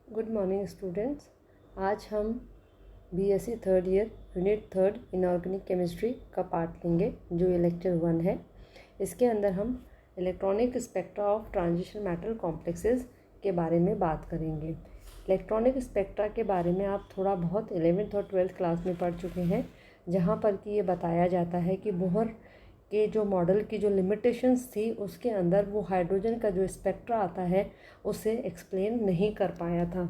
Good morning students. आज हम BSc third year unit third inorganic chemistry का part लेंगे, जो ये लेक्चर 1 है। इसके अंदर हम electronic spectra of transition metal complexes के बारे में बात करेंगे। इलेक्ट्रॉनिक स्पेक्ट्रा के बारे में आप थोड़ा बहुत 11th और 12th क्लास में पढ़ चुके हैं, जहाँ पर कि ये बताया जाता है कि बोहर के जो मॉडल की जो लिमिटेशंस थी उसके अंदर वो हाइड्रोजन का जो स्पेक्ट्रा आता है उसे एक्सप्लेन नहीं कर पाया था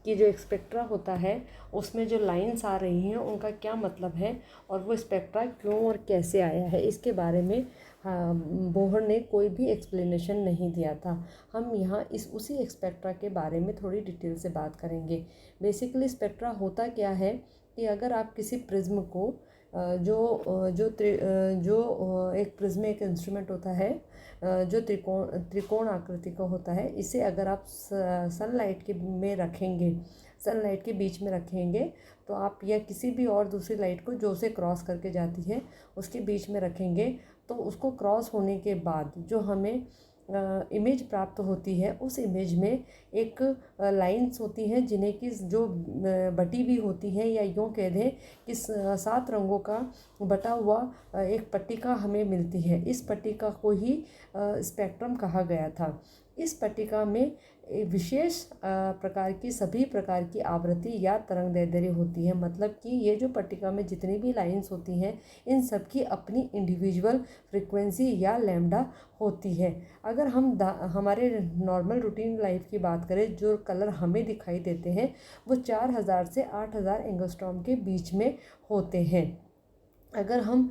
कि जो स्पेक्ट्रा होता है उसमें जो लाइंस आ रही हैं उनका क्या मतलब है और वो स्पेक्ट्रा क्यों और कैसे आया है, इसके बारे में बोहर ने कोई भी एक्सप्लेनेशन नहीं दिया था। हम यहाँ उसी स्पेक्ट्रा के बारे में थोड़ी डिटेल से बात करेंगे। बेसिकली स्पेक्ट्रा होता क्या है कि अगर आप किसी प्रिज्म को जो एक प्रिज्म एक इंस्ट्रूमेंट होता है जो त्रिकोण आकृति का होता है, इसे अगर आप सनलाइट के बीच में रखेंगे तो आप या किसी भी और दूसरी लाइट को जो उसे क्रॉस करके जाती है उसके बीच में रखेंगे, तो उसको क्रॉस होने के बाद जो हमें इमेज प्राप्त होती है उस इमेज में एक लाइंस होती हैं जिन्हें कि जो बटी हुई होती हैं, या यूँ कह दें कि 7 रंगों का बटा हुआ एक पट्टिका हमें मिलती है। इस पट्टिका को ही स्पेक्ट्रम कहा गया था। इस पट्टिका में विशेष प्रकार की सभी प्रकार की आवृत्ति या तरंग दैर्ध्य होती है। मतलब कि ये जो पट्टिका में जितनी भी लाइंस होती हैं इन सब की अपनी इंडिविजुअल फ्रीक्वेंसी या लैम्डा होती है। अगर हम हमारे नॉर्मल रूटीन लाइफ की बात करें, जो कलर हमें दिखाई देते हैं वो 4000 से 8000 एंगस्ट्रॉम के बीच में होते हैं। अगर हम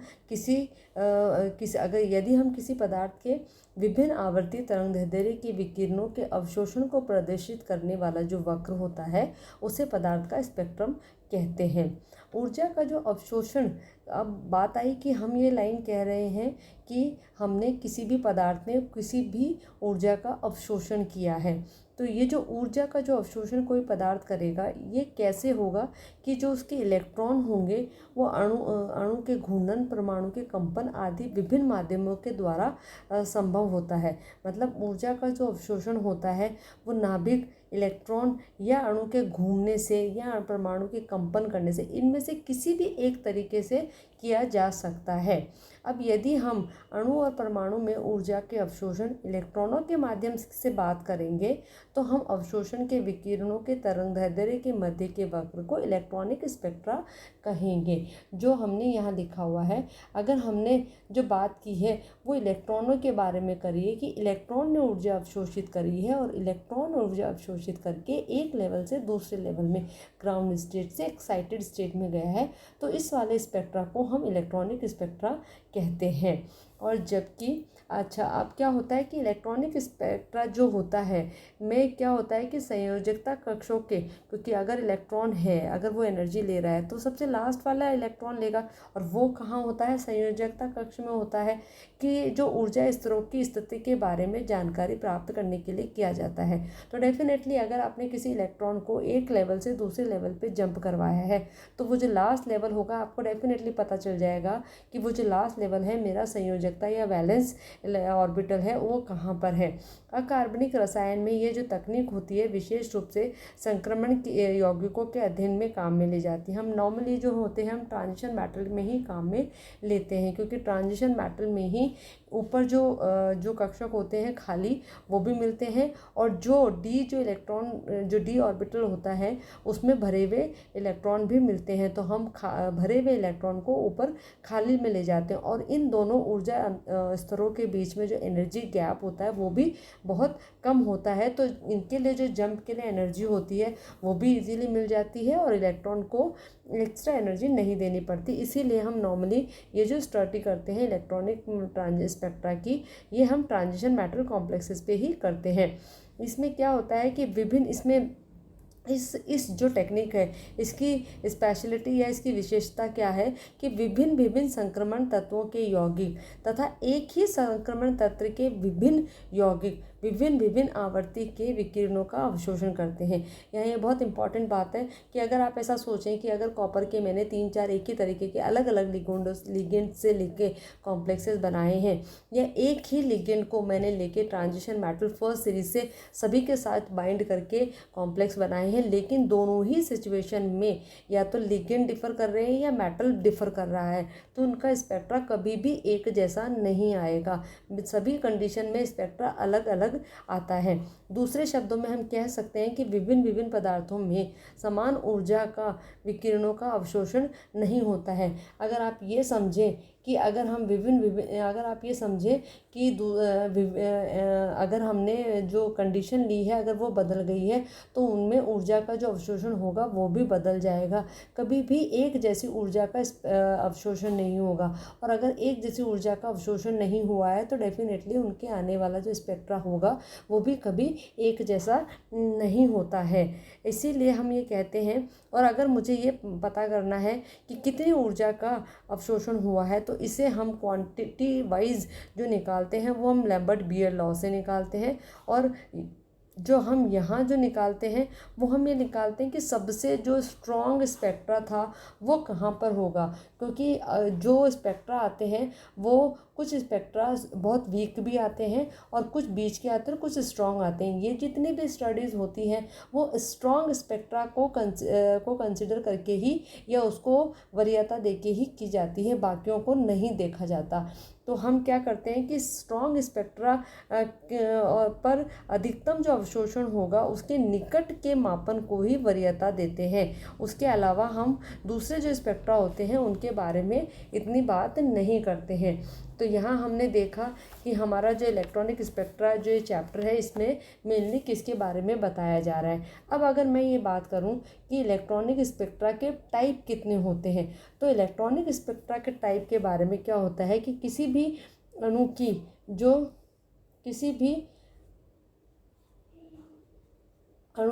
यदि हम किसी पदार्थ के विभिन्न आवर्ती तरंग दैर्ध्य की विकिरणों के अवशोषण को प्रदर्शित करने वाला जो वक्र होता है उसे पदार्थ का स्पेक्ट्रम कहते हैं। ऊर्जा का जो अवशोषण, अब बात आई कि हम ये लाइन कह रहे हैं कि हमने किसी भी पदार्थ में किसी भी ऊर्जा का अवशोषण किया है, तो ये जो ऊर्जा का जो अवशोषण कोई पदार्थ करेगा ये कैसे होगा कि जो उसके इलेक्ट्रॉन होंगे वो अणु के घूर्णन, परमाणु के कंपन आदि विभिन्न माध्यमों के द्वारा संभव होता है। मतलब ऊर्जा का जो अवशोषण होता है वो नाभिक, इलेक्ट्रॉन या अणु के घूमने से या परमाणु के कंपन करने से, इनमें से किसी भी एक तरीके से किया जा सकता है। अब यदि हम अणु और परमाणु में ऊर्जा के अवशोषण इलेक्ट्रॉनों के माध्यम से बात करेंगे तो हम अवशोषण के विकिरणों के तरंग दैर्ध्य के मध्य के वक्र को इलेक्ट्रॉनिक स्पेक्ट्रा कहेंगे, जो हमने यहाँ लिखा हुआ है। अगर हमने जो बात की है वो इलेक्ट्रॉनों के बारे में करी है कि इलेक्ट्रॉन ने ऊर्जा अवशोषित करी है और इलेक्ट्रॉन ऊर्जा अवशोषित करके एक लेवल से दूसरे लेवल में, ग्राउंड स्टेट से एक्साइटेड स्टेट में गया है, तो इस वाले स्पेक्ट्रा को हम इलेक्ट्रॉनिक स्पेक्ट्रा कहते हैं। और जबकि अब क्या होता है कि इलेक्ट्रॉनिक स्पेक्ट्रा जो होता है में क्या होता है कि संयोजकता कक्षों के, क्योंकि अगर इलेक्ट्रॉन है, अगर वो एनर्जी ले रहा है तो सबसे लास्ट वाला इलेक्ट्रॉन लेगा, और वो कहाँ होता है, संयोजकता कक्ष में होता है, कि जो ऊर्जा स्तरों की स्थिति के बारे में जानकारी प्राप्त करने के लिए किया जाता है। तो डेफिनेटली अगर आपने किसी इलेक्ट्रॉन को एक लेवल से दूसरे लेवल पर जंप करवाया है तो वो जो लास्ट लेवल होगा आपको डेफिनेटली पता चल जाएगा कि वो जो लास्ट लेवल है मेरा संयोजकता या वैलेंस ऑर्बिटल है वो कहाँ पर है। अकार्बनिक रसायन में ये जो तकनीक होती है विशेष रूप से संक्रमण के यौगिकों के अध्ययन में काम में ली जाती है। हम नॉर्मली जो होते हैं हम ट्रांजिशन मेटल में ही काम में लेते हैं, क्योंकि ट्रांजिशन मेटल में ही ऊपर जो कक्षक होते हैं खाली वो भी मिलते हैं, और जो डी ऑर्बिटल होता है उसमें भरे हुए इलेक्ट्रॉन भी मिलते हैं। तो हम भरे हुए इलेक्ट्रॉन को ऊपर खाली में ले जाते हैं, और इन दोनों ऊर्जा स्तरों के बीच में जो एनर्जी गैप होता है वो भी बहुत कम होता है। तो इनके लिए जो जंप के लिए एनर्जी होती है वो भी इजीली मिल जाती है और इलेक्ट्रॉन को एक्स्ट्रा एनर्जी नहीं देनी पड़ती। इसीलिए हम नॉर्मली ये जो स्टडी करते हैं इलेक्ट्रॉनिक स्पेक्ट्रा की, ये हम ट्रांजिशन मेटल कॉम्प्लेक्सेस पे ही करते हैं। इसमें क्या होता है कि विभिन्न इसमें इस जो टेक्निक है इसकी स्पेशलिटी या इसकी विशेषता क्या है कि विभिन्न संक्रमण तत्वों के यौगिक तथा एक ही संक्रमण तत्व के विभिन्न यौगिक विभिन्न विभिन्न आवर्ती के विकिरणों का अवशोषण करते हैं। यहाँ ये बहुत इंपॉर्टेंट बात है कि अगर आप ऐसा सोचें कि अगर कॉपर के मैंने 3-4 एक ही तरीके के अलग अलग लिगेंड से लेके कॉम्प्लेक्सेस बनाए हैं, या एक ही लिगेंड को मैंने लेके ट्रांजिशन मेटल फर्स्ट सीरीज से सभी के साथ बाइंड करके कॉम्प्लेक्स बनाए हैं, लेकिन दोनों ही सिचुएशन में या तो लिगेंड डिफर कर रहे हैं या मेटल डिफर कर रहा है, तो उनका स्पेक्ट्रा कभी भी एक जैसा नहीं आएगा। सभी कंडीशन में स्पेक्ट्रा अलग अलग आता है। दूसरे शब्दों में हम कह सकते हैं कि विभिन्न विभिन्न पदार्थों में समान ऊर्जा का विकिरणों का अवशोषण नहीं होता है। अगर आप ये समझें कि अगर हम अगर आप ये समझें कि अगर हमने जो कंडीशन ली है अगर वो बदल गई है तो उनमें ऊर्जा का जो अवशोषण होगा वो भी बदल जाएगा। कभी भी एक जैसी ऊर्जा का अवशोषण नहीं होगा, और अगर एक जैसी ऊर्जा का अवशोषण नहीं हुआ है तो डेफिनेटली उनके आने वाला जो स्पेक्ट्रा होगा वो भी कभी एक जैसा नहीं होता है। इसीलिए हम ये कहते हैं, और अगर मुझे ये पता करना है कि कितनी ऊर्जा का अवशोषण हुआ है तो इसे हम क्वांटिटी वाइज जो निकालते हैं वो हम लैम्बर्ट बियर लॉ से निकालते हैं। और जो हम यहाँ जो निकालते हैं वो हम ये निकालते हैं कि सबसे जो स्ट्रॉन्ग स्पेक्ट्रा था वो कहाँ पर होगा, क्योंकि जो स्पेक्ट्रा आते हैं वो कुछ स्पेक्ट्रा बहुत वीक भी आते हैं और कुछ बीच के आते हैं, कुछ स्ट्रॉन्ग आते हैं। ये जितनी भी स्टडीज़ होती हैं वो स्ट्रॉन्ग स्पेक्ट्रा को कंसिडर करके ही या उसको वरीयता देके ही की जाती है, बाकियों को नहीं देखा जाता। तो हम क्या करते हैं कि स्ट्रॉन्ग स्पेक्ट्रा पर अधिकतम जो अवशोषण होगा उसके निकट के मापन को ही वरीयता देते हैं। उसके अलावा हम दूसरे जो स्पेक्ट्रा होते हैं उनके बारे में इतनी बात नहीं करते हैं। तो यहाँ हमने देखा कि हमारा जो इलेक्ट्रॉनिक स्पेक्ट्रा जो ये चैप्टर है इसमें मेनली किसके बारे में बताया जा रहा है। अब अगर मैं ये बात करूँ कि इलेक्ट्रॉनिक स्पेक्ट्रा के टाइप कितने होते हैं, तो इलेक्ट्रॉनिक स्पेक्ट्रा के टाइप के बारे में क्या होता है कि किसी भी अणु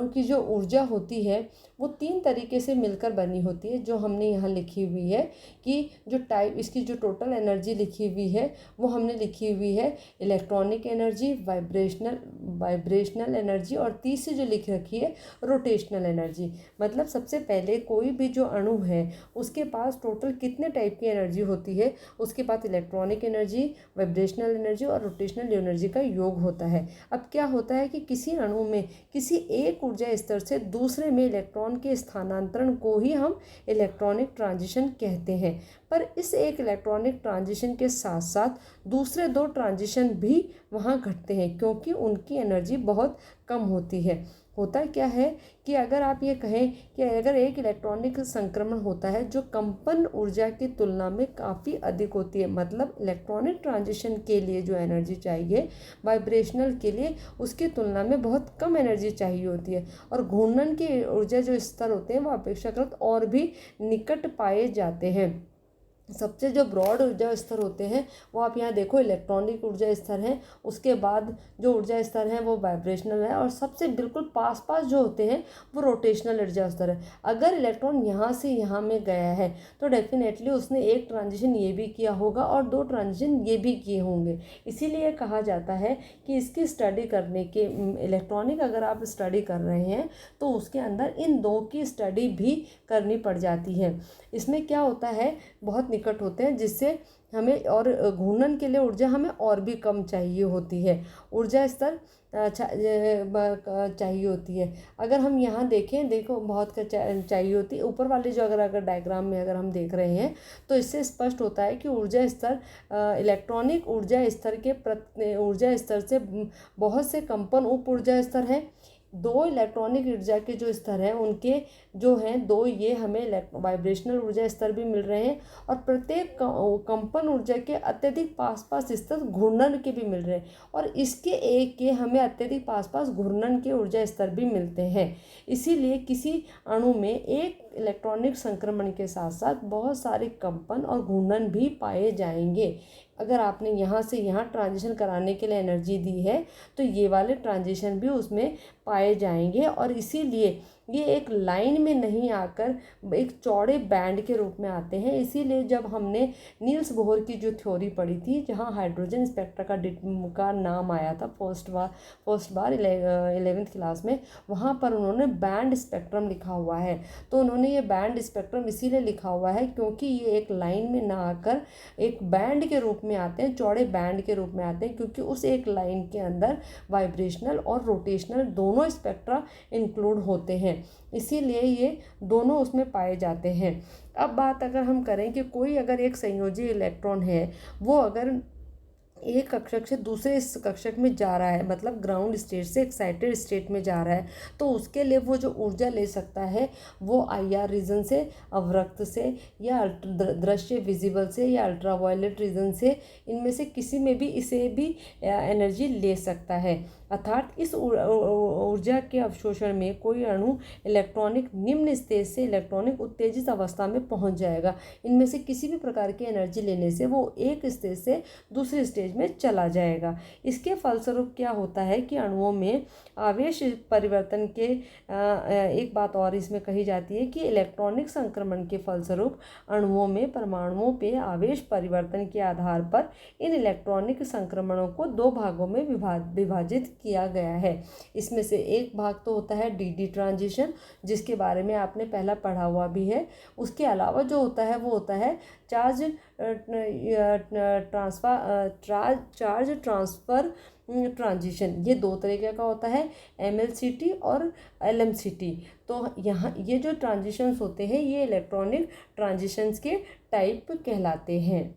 की जो ऊर्जा होती है वो 3 तरीके से मिलकर बनी होती है, जो हमने यहाँ लिखी हुई है कि जो टाइप इसकी जो टोटल एनर्जी लिखी हुई है वो हमने लिखी हुई है इलेक्ट्रॉनिक एनर्जी, वाइब्रेशनल एनर्जी, और तीसरी जो लिख रखी है रोटेशनल एनर्जी। मतलब सबसे पहले कोई भी जो अणु है उसके पास टोटल कितने टाइप की एनर्जी होती है, उसके पास इलेक्ट्रॉनिक एनर्जी, वाइब्रेशनल एनर्जी और रोटेशनल एनर्जी का योग होता है। अब क्या होता है कि किसी अणु में किसी एक ऊर्जा स्तर से दूसरे में इलेक्ट्रॉन के स्थानांतरण को ही हम इलेक्ट्रॉनिक ट्रांजिशन कहते हैं। पर इस एक इलेक्ट्रॉनिक ट्रांजिशन के साथ साथ दूसरे 2 ट्रांजिशन भी वहाँ घटते हैं, क्योंकि उनकी एनर्जी बहुत कम होती है। होता क्या है कि अगर आप ये कहें कि अगर एक इलेक्ट्रॉनिक संक्रमण होता है जो कंपन ऊर्जा की तुलना में काफ़ी अधिक होती है, मतलब इलेक्ट्रॉनिक ट्रांजिशन के लिए जो एनर्जी चाहिए वाइब्रेशनल के लिए उसकी तुलना में बहुत कम एनर्जी चाहिए होती है, और घूर्णन की ऊर्जा जो स्तर होते हैं वो अपेक्षाकृत और भी निकट पाए जाते हैं। सबसे जो ब्रॉड ऊर्जा स्तर होते हैं वो आप यहाँ देखो इलेक्ट्रॉनिक ऊर्जा स्तर हैं, उसके बाद जो ऊर्जा स्तर हैं वो वाइब्रेशनल है, और सबसे बिल्कुल पास जो होते हैं वो रोटेशनल ऊर्जा स्तर है। अगर इलेक्ट्रॉन यहाँ से यहाँ में गया है तो डेफिनेटली उसने एक ट्रांजिशन ये भी किया होगा और 2 ट्रांजिशन ये भी किए होंगे। इसीलिए कहा जाता है कि इसकी स्टडी करने के इलेक्ट्रॉनिक अगर आप स्टडी कर रहे हैं तो उसके अंदर इन 2 की स्टडी भी करनी पड़ जाती है। इसमें क्या होता है बहुत निकट होते हैं, जिससे हमें और घूर्णन के लिए ऊर्जा हमें और भी कम चाहिए होती है, ऊर्जा स्तर चाहिए होती है। अगर हम यहाँ देखो बहुत चाहिए होती है। ऊपर वाले जो अगर डायग्राम में अगर हम देख रहे हैं तो इससे स्पष्ट होता है कि ऊर्जा स्तर इलेक्ट्रॉनिक ऊर्जा स्तर से बहुत से कंपन उप ऊर्जा स्तर हैं। 2 इलेक्ट्रॉनिक ऊर्जा के जो स्तर हैं उनके जो हैं 2 ये हमें वाइब्रेशनल ऊर्जा स्तर भी मिल रहे हैं, और प्रत्येक कंपन ऊर्जा के अत्यधिक पास स्तर घूर्णन के भी मिल रहे हैं, और इसके एक के हमें अत्यधिक पास घूर्णन के ऊर्जा स्तर भी मिलते हैं। इसीलिए किसी अणु में एक इलेक्ट्रॉनिक संक्रमण के साथ साथ बहुत सारे कंपन और घूर्णन भी पाए जाएंगे। अगर आपने यहाँ से यहाँ ट्रांजिशन कराने के लिए एनर्जी दी है तो ये वाले ट्रांजिशन भी उसमें पाए जाएंगे, और इसीलिए ये एक लाइन में नहीं आकर एक चौड़े बैंड के रूप में आते हैं। इसीलिए जब हमने नील्स बोहर की जो थ्योरी पढ़ी थी, जहाँ हाइड्रोजन स्पेक्ट्रा का नाम आया था फर्स्ट बार 11th क्लास में, वहाँ पर उन्होंने बैंड स्पेक्ट्रम लिखा हुआ है। तो उन्होंने ये बैंड स्पेक्ट्रम इसीलिए लिखा हुआ है क्योंकि ये एक लाइन में ना आकर एक बैंड के रूप में आते हैं, चौड़े बैंड के रूप में आते हैं, क्योंकि उस एक लाइन के अंदर वाइब्रेशनल और रोटेशनल दोनों स्पेक्ट्रा इंक्लूड होते हैं, इसीलिए ये दोनों उसमें पाए जाते हैं। अब बात अगर हम करें कि कोई अगर एक संयोजी इलेक्ट्रॉन है, वो अगर एक कक्षक से दूसरे इस कक्षक में जा रहा है, मतलब ग्राउंड स्टेट से एक्साइटेड स्टेट में जा रहा है, तो उसके लिए वो जो ऊर्जा ले सकता है वो IR रीजन से, अवरक्त से, या दृश्य विजिबल से, या अल्ट्रावायलेट रीजन से, इनमें से किसी में भी इसे भी एनर्जी ले सकता है। अर्थात इस ऊर्जा के अवशोषण में कोई अणु इलेक्ट्रॉनिक निम्न स्टेज से इलेक्ट्रॉनिक उत्तेजित अवस्था में पहुंच जाएगा। इनमें से किसी भी प्रकार की एनर्जी लेने से वो एक स्टेज से दूसरे स्टेज में चला जाएगा। इसके फलस्वरूप क्या होता है कि अणुओं में आवेश परिवर्तन के एक बात और इसमें कही जाती है कि इलेक्ट्रॉनिक संक्रमण के फलस्वरूप अणुओं में परमाणुओं पे आवेश परिवर्तन के आधार पर इन इलेक्ट्रॉनिक संक्रमणों को दो भागों में विभाजित किया गया है। इसमें से एक भाग तो होता है डी ट्रांजिशन, जिसके बारे में आपने पहला पढ़ा हुआ भी है। उसके अलावा जो होता है वो होता है चार्ज ट्रांसफ़र ट्रांजिशन। ये दो तरीके का होता है, MLCT और LMCT। तो यहाँ ये जो ट्रांजिशंस होते हैं ये इलेक्ट्रॉनिक ट्रांजिशंस के टाइप कहलाते हैं।